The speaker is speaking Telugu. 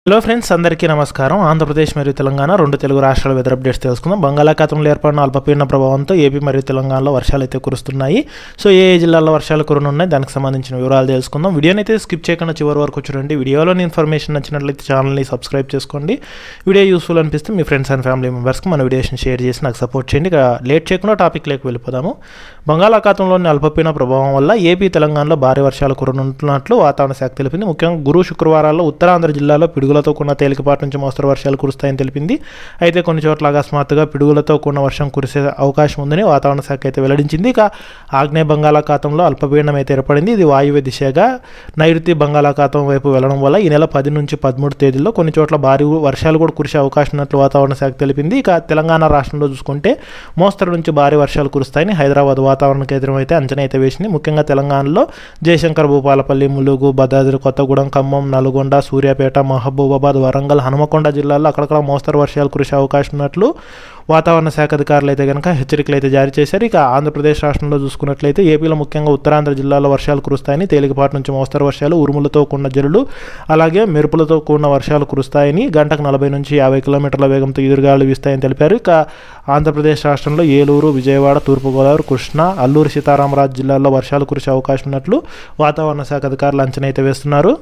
హలో ఫ్రెండ్స్, అందరికీ నమస్కారం. ఆంధ్రప్రదేశ్ మరియు తెలంగాణ రెండు తెలుగు రాష్ట్రాల వెదర్ అప్డేట్స్ తెలుసుకుందాం. బంగాళాఖాతంలో ఏర్పడిన అల్పపీడన ప్రభావంతో ఏపీ మరియు తెలంగాణలో వర్షాలు అయితే కురుస్తున్నాయి. సో ఏ జిల్లాల్లో వర్షాలు కురనున్నాయి, దానికి సంబంధించిన వివరాలు తెలుసుకుందాం. వీడియోని అయితే స్కిప్ చేయకుండా చివరి వరకు చూడండి. వీడియోలోని ఇన్ఫర్మేషన్ నచ్చినట్లయితే ఛానల్ని సబ్స్క్రైబ్ చేసుకోండి. వీడియో యూస్ఫుల్ అనిపిస్తే మీ ఫ్రెండ్స్ అండ్ ఫ్యామిలీ మెంబర్స్కి మన వీడియోస్ని షేర్ చేసి నాకు సపోర్ట్ చేయండి. ఇక లేట్ చేయకుండా టాపిక్లోకి వెళ్ళిపోదాము. బంగాళాఖాతంలోని అల్పపీడన ప్రభావం వల్ల ఏపీ తెలంగాణలో భారీ వర్షాలు కురనున్నట్లు వాతావరణ శాఖ తెలిపింది. ముఖ్యంగా గురు శుక్రవారాల్లో ఉత్తరాంధ్ర జిల్లాలో పిడుగులతో కూడిన తేలికపాటి నుంచి మోస్తరు వర్షాలు కురుస్తాయని తెలిపింది. అయితే కొన్ని చోట్ల అకస్మాత్తుగా పిడుగులతో కూడిన వర్షం కురిసే అవకాశం ఉందని వాతావరణ శాఖ అయితే వెల్లడించింది. ఇక ఆగ్నేయ బంగాళాఖాతంలో అల్పపీడనం అయితే ఏర్పడింది. ఇది వాయువ్య దిశగా నైరుతి బంగాళాఖాతం వైపు వెళ్లడం వల్ల ఈ నెల 10 నుంచి 13 తేదీల్లో కొన్ని చోట్ల భారీ వర్షాలు కూడా కురిసే అవకాశం ఉన్నట్లు వాతావరణ శాఖ తెలిపింది. ఇక తెలంగాణ రాష్ట్రంలో చూసుకుంటే మోస్తరు నుంచి భారీ వర్షాలు కురుస్తాయని హైదరాబాద్ వాతావరణ కేంద్రం అయితే అంచనా అయితే వేసింది. ముఖ్యంగా తెలంగాణలో జయశంకర్, భూపాలపల్లి, ములుగు, భద్రాద్రి కొత్తగూడెం, ఖమ్మం, నల్గొండ, సూర్యాపేట, మహబూబాబాద్, వరంగల్, హనుమకొండ జిల్లాల్లో అక్కడక్కడ మోస్తరు వర్షాలు కురిసే అవకాశం ఉన్నట్లు వాతావరణ శాఖ అధికారులు అయితే కనుక హెచ్చరికలు అయితే జారీ చేశారు. ఇక ఆంధ్రప్రదేశ్ రాష్ట్రంలో చూసుకున్నట్లయితే ఏపీలో ముఖ్యంగా ఉత్తరాంధ్ర జిల్లాలో వర్షాలు కురుస్తాయని, తేలికపాటి నుంచి మోస్తరు వర్షాలు, ఉరుములతో కూడిన జల్లులు, అలాగే మెరుపులతో కూడిన వర్షాలు కురుస్తాయని, గంటకు 40 నుంచి 50 కిలోమీటర్ల వేగంతో ఎదురుగాలు వీస్తాయని తెలిపారు. ఇక ఆంధ్రప్రదేశ్ రాష్ట్రంలో ఏలూరు, విజయవాడ, తూర్పుగోదావరి, కృష్ణా, అల్లూరు సీతారామరాజు జిల్లాల్లో వర్షాలు కురిసే అవకాశం ఉన్నట్లు వాతావరణ శాఖ అధికారులు అంచనా అయితే వేస్తున్నారు.